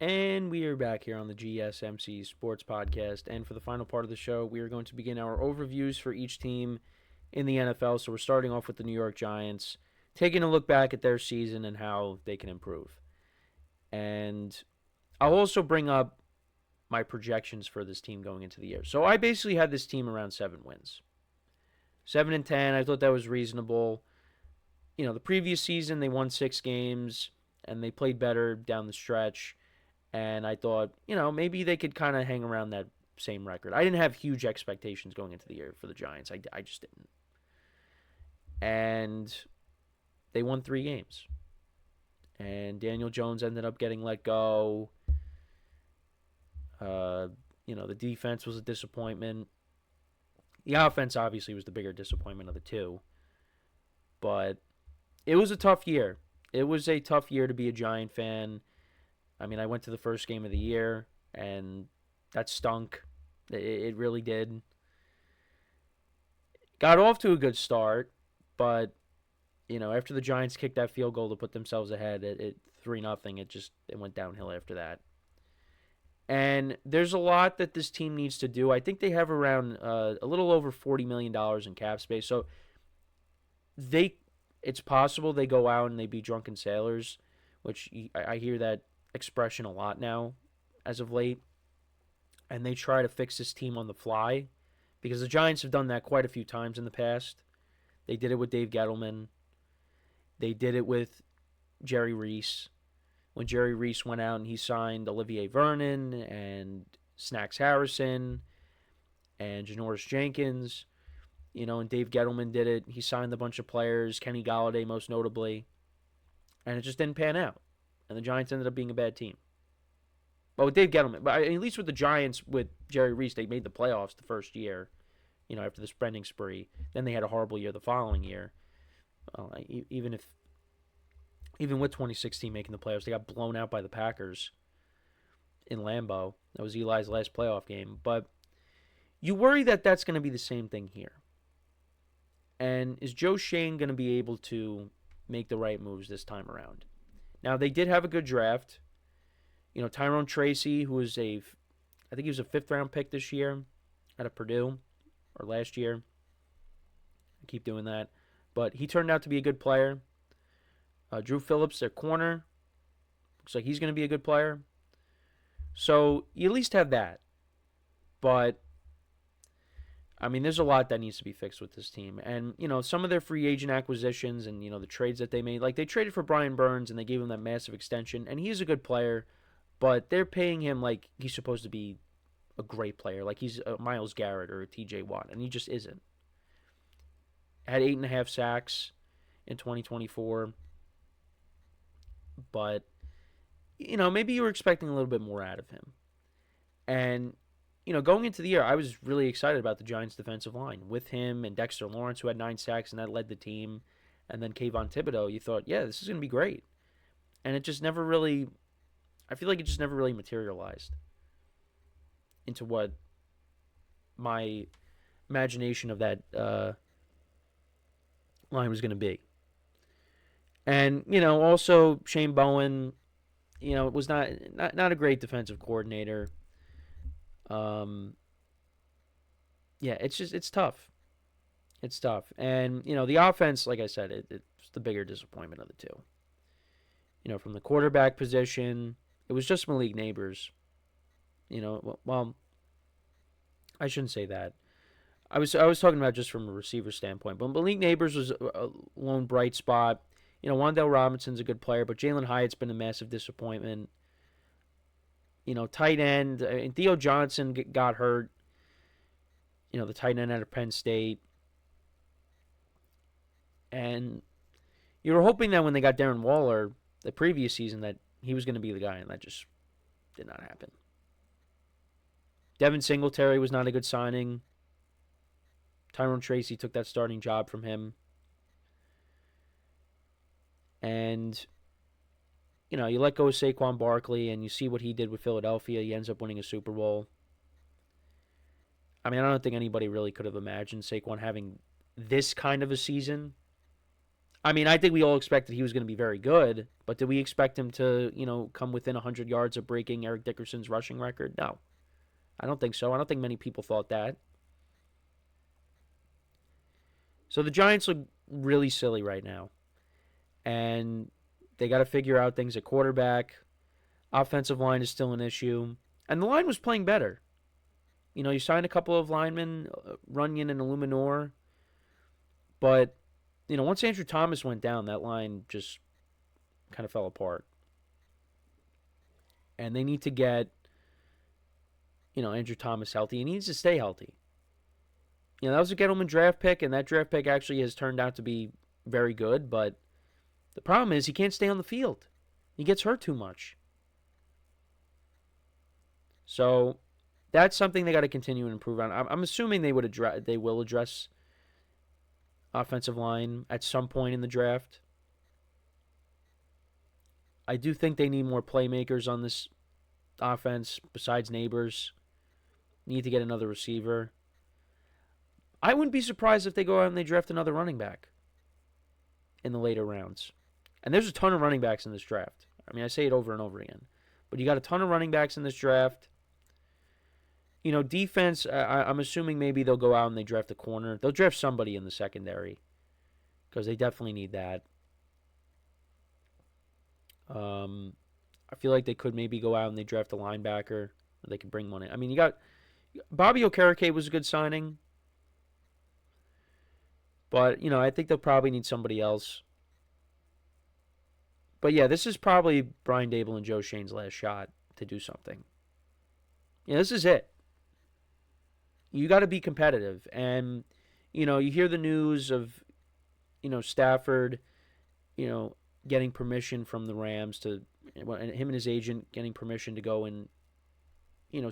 And we are back here on the GSMC Sports Podcast. And for the final part of the show, we are going to begin our overviews for each team in the NFL. So we're starting off with the New York Giants, taking a look back at their season and how they can improve. And I'll also bring up my projections for this team going into the year. So I basically had this team around 7 wins. 7-10, I thought that was reasonable. The previous season they won 6 games and they played better down the stretch. And I thought, maybe they could kind of hang around that same record. I didn't have huge expectations going into the year for the Giants. I just didn't. And they won 3 games. And Daniel Jones ended up getting let go. The defense was a disappointment. The offense obviously was the bigger disappointment of the two. But it was a tough year. It was a tough year to be a Giant fan. I mean, I went to the first game of the year, and that stunk. It really did. Got off to a good start, but after the Giants kicked that field goal to put themselves ahead at 3-0, it went downhill after that. And there's a lot that this team needs to do. I think they have around a little over $40 million in cap space. So it's possible they go out and they be drunken sailors, which I hear that expression a lot now as of late. And they try to fix this team on the fly because the Giants have done that quite a few times in the past. They did it with Dave Gettleman. They did it with Jerry Reese. When Jerry Reese went out and he signed Olivier Vernon and Snacks Harrison and Janoris Jenkins, and Dave Gettleman did it. He signed a bunch of players, Kenny Galladay most notably, and it just didn't pan out. And the Giants ended up being a bad team. But with Dave Gettleman, but at least with the Giants, with Jerry Reese, they made the playoffs the first year, after the spending spree. Then they had a horrible year the following year. Even with 2016 making the playoffs, they got blown out by the Packers in Lambeau. That was Eli's last playoff game. But you worry that that's going to be the same thing here. And is Joe Schoen going to be able to make the right moves this time around? Now, they did have a good draft. Tyrone Tracy, who was I think he was a 5th-round pick this year out of Purdue, or last year. I keep doing that. But he turned out to be a good player. Drew Phillips, their corner. Looks like he's going to be a good player. So you at least have that. But, I mean, there's a lot that needs to be fixed with this team. And, some of their free agent acquisitions and, the trades that they made. Like, they traded for Brian Burns and they gave him that massive extension. And he's a good player. But they're paying him like he's supposed to be a great player. Like he's a Myles Garrett or a TJ Watt. And he just isn't. Had 8.5 sacks in 2024. But, maybe you were expecting a little bit more out of him. And, going into the year, I was really excited about the Giants' defensive line. With him and Dexter Lawrence, who had 9 sacks, and that led the team. And then Kayvon Thibodeau, you thought, yeah, this is going to be great. And it just never really, I feel like it just never really materialized into what my imagination of that line was going to be. And, also Shane Bowen, was not a great defensive coordinator. It's tough. It's tough. And, the offense, like I said, it's the bigger disappointment of the two. From the quarterback position, it was just Malik Neighbors. Well, I shouldn't say that. I was talking about just from a receiver standpoint. But Malik Neighbors was a lone bright spot. Wan'Dale Robinson's a good player, but Jalen Hyatt's been a massive disappointment. Tight end, and Theo Johnson got hurt. The tight end out of Penn State. And you were hoping that when they got Darren Waller the previous season that he was going to be the guy, and that just did not happen. Devin Singletary was not a good signing. Tyrone Tracy took that starting job from him. And, you let go of Saquon Barkley, and you see what he did with Philadelphia. He ends up winning a Super Bowl. I mean, I don't think anybody really could have imagined Saquon having this kind of a season. I mean, I think we all expected he was going to be very good, but did we expect him to, come within 100 yards of breaking Eric Dickerson's rushing record? No, I don't think so. I don't think many people thought that. So the Giants look really silly right now, and they got to figure out things at quarterback. Offensive line is still an issue, and the line was playing better. You signed a couple of linemen, Runyon and Illuminor, but once Andrew Thomas went down, that line just kind of fell apart. And they need to get, Andrew Thomas healthy. He needs to stay healthy. That was a Gettleman draft pick, and that draft pick actually has turned out to be very good, but the problem is he can't stay on the field. He gets hurt too much. So that's something they got to continue and improve on. I'm assuming they will address offensive line at some point in the draft. I do think they need more playmakers on this offense besides Neighbors. Need to get another receiver. I wouldn't be surprised if they go out and they draft another running back in the later rounds. And there's a ton of running backs in this draft. I mean, I say it over and over again. But you got a ton of running backs in this draft. Defense, I'm assuming maybe they'll go out and they draft a corner. They'll draft somebody in the secondary because they definitely need that. I feel like they could maybe go out and they draft a linebacker, or they could bring one in. I mean, you got Bobby Okereke was a good signing, but I think they'll probably need somebody else. But yeah, this is probably Brian Dable and Joe Shane's last shot to do something. This is it. You got to be competitive, and you hear the news of Stafford, getting permission from the Rams to, him and his agent getting permission to go and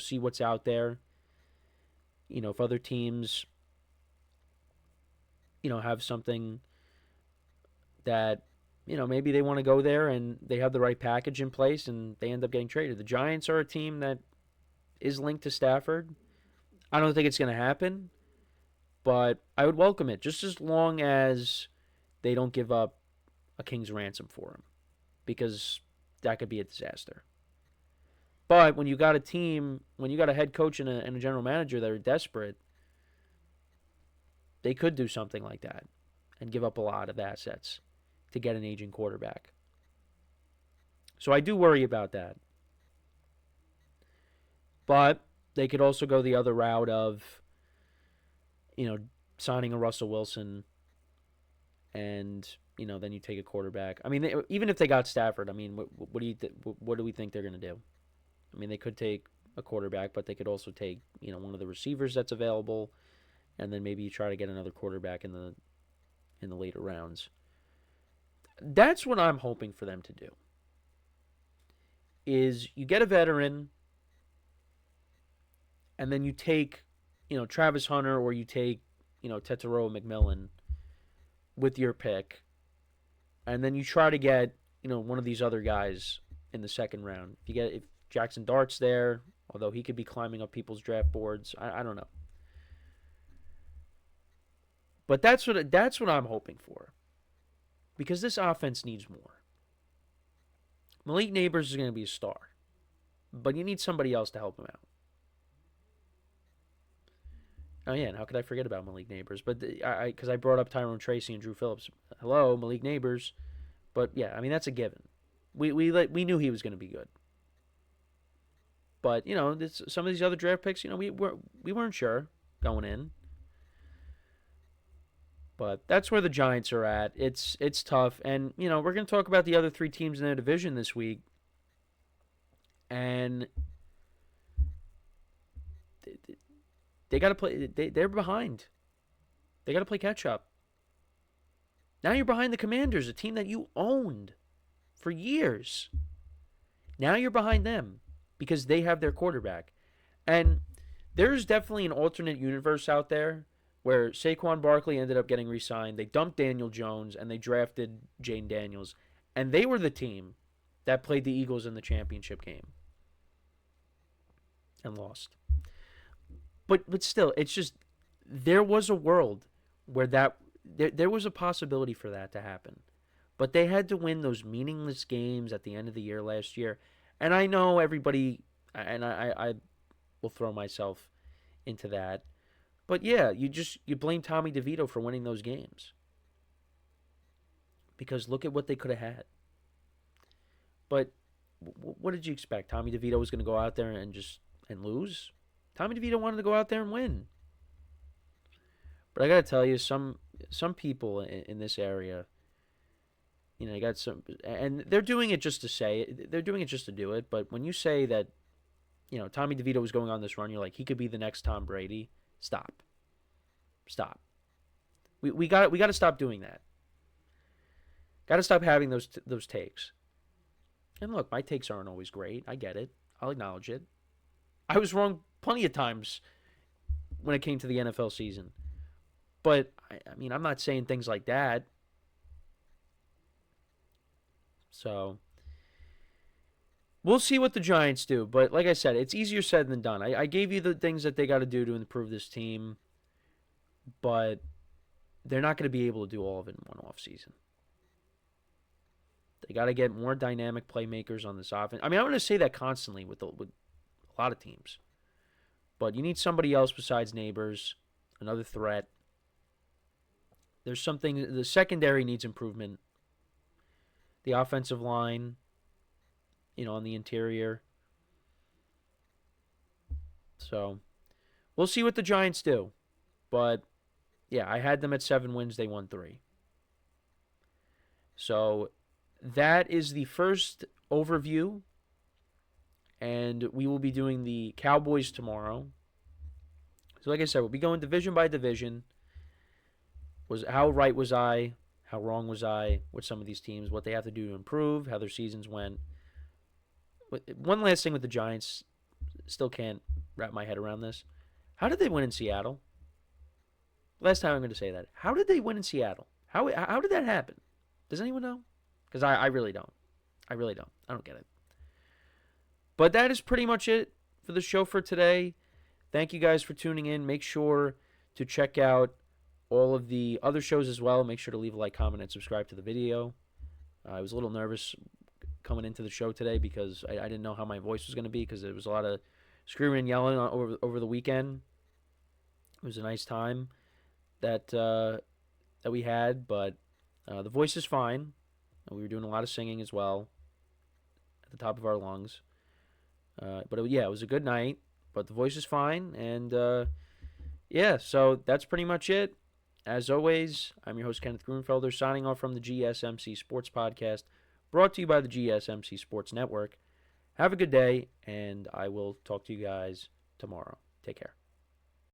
see what's out there. If other teams have something that maybe they want to go there and they have the right package in place and they end up getting traded. The Giants are a team that is linked to Stafford. I don't think it's going to happen, but I would welcome it just as long as they don't give up a king's ransom for him, because that could be a disaster. But when you got a team, when you got a head coach and a general manager that are desperate, they could do something like that and give up a lot of assets to get an aging quarterback. So I do worry about that. But they could also go the other route of, signing a Russell Wilson and, then you take a quarterback. I mean, even if they got Stafford, I mean, what do we think they're going to do? I mean, they could take a quarterback, but they could also take, one of the receivers that's available, and then maybe you try to get another quarterback in the later rounds. That's what I'm hoping for them to do. Is you get a veteran, and then you take, Travis Hunter, or you take, Tetairoa McMillan with your pick, and then you try to get, one of these other guys in the second round. If Jackson Dart's there, although he could be climbing up people's draft boards, I don't know. But that's what I'm hoping for, because this offense needs more. Malik Neighbors is going to be a star, but you need somebody else to help him out. Oh yeah, and how could I forget about Malik Neighbors? But because I brought up Tyrone Tracy and Drew Phillips. Hello, Malik Neighbors. But yeah, I mean, that's a given. We knew he was going to be good. But some of these other draft picks, we weren't sure going in. But that's where the Giants are at. It's tough, and we're going to talk about the other three teams in their division this week, and they got to play. They're behind. They got to play catch up. Now you're behind the Commanders, a team that you owned for years. Now you're behind them because they have their quarterback. And there's definitely an alternate universe out there where Saquon Barkley ended up getting re-signed. They dumped Daniel Jones and they drafted Jane Daniels. And they were the team that played the Eagles in the championship game and lost. But still, it's just, there was a world where there was a possibility for that to happen. But they had to win those meaningless games at the end of the year last year. And I know everybody, and I will throw myself into that. But yeah, you blame Tommy DeVito for winning those games. Because look at what they could have had. But what did you expect? Tommy DeVito was going to go out there and lose? Tommy DeVito wanted to go out there and win. But I got to tell you, some people in this area, you got some, and they're doing it just to say it. They're doing it just to do it. But when you say that, Tommy DeVito was going on this run, you're like, he could be the next Tom Brady. Stop. We got to stop doing that. Got to stop having those takes. And look, my takes aren't always great. I get it. I'll acknowledge it. I was wrong plenty of times when it came to the NFL season. But, I'm not saying things like that. So, we'll see what the Giants do. But like I said, it's easier said than done. I gave you the things that they got to do to improve this team. But they're not going to be able to do all of it in one offseason. They got to get more dynamic playmakers on this offense. I'm going to say that constantly with a lot of teams. But you need somebody else besides Neighbors, another threat. There's something, the secondary needs improvement. The offensive line, on the interior. So, we'll see what the Giants do. But, yeah, I had them at 7 wins. They won 3. So, that is the first overview. And we will be doing the Cowboys tomorrow. So, like I said, we'll be going division by division. How right was I? How wrong was I with some of these teams? What they have to do to improve? How their seasons went? One last thing with the Giants. Still can't wrap my head around this. How did they win in Seattle? Last time I'm going to say that. How did they win in Seattle? How did that happen? Does anyone know? Because I really don't. I don't get it. But that is pretty much it for the show for today. Thank you guys for tuning in. Make sure to check out all of the other shows as well. Make sure to leave a like, comment, and subscribe to the video. I was a little nervous coming into the show today because I didn't know how my voice was going to be because there was a lot of screaming and yelling over the weekend. It was a nice time that we had, but the voice is fine. We were doing a lot of singing as well at the top of our lungs. But it was a good night, but the voice is fine. And so that's pretty much it. As always, I'm your host, Kenneth Grunfelder, signing off from the GSMC Sports Podcast, brought to you by the GSMC Sports Network. Have a good day, and I will talk to you guys tomorrow. Take care.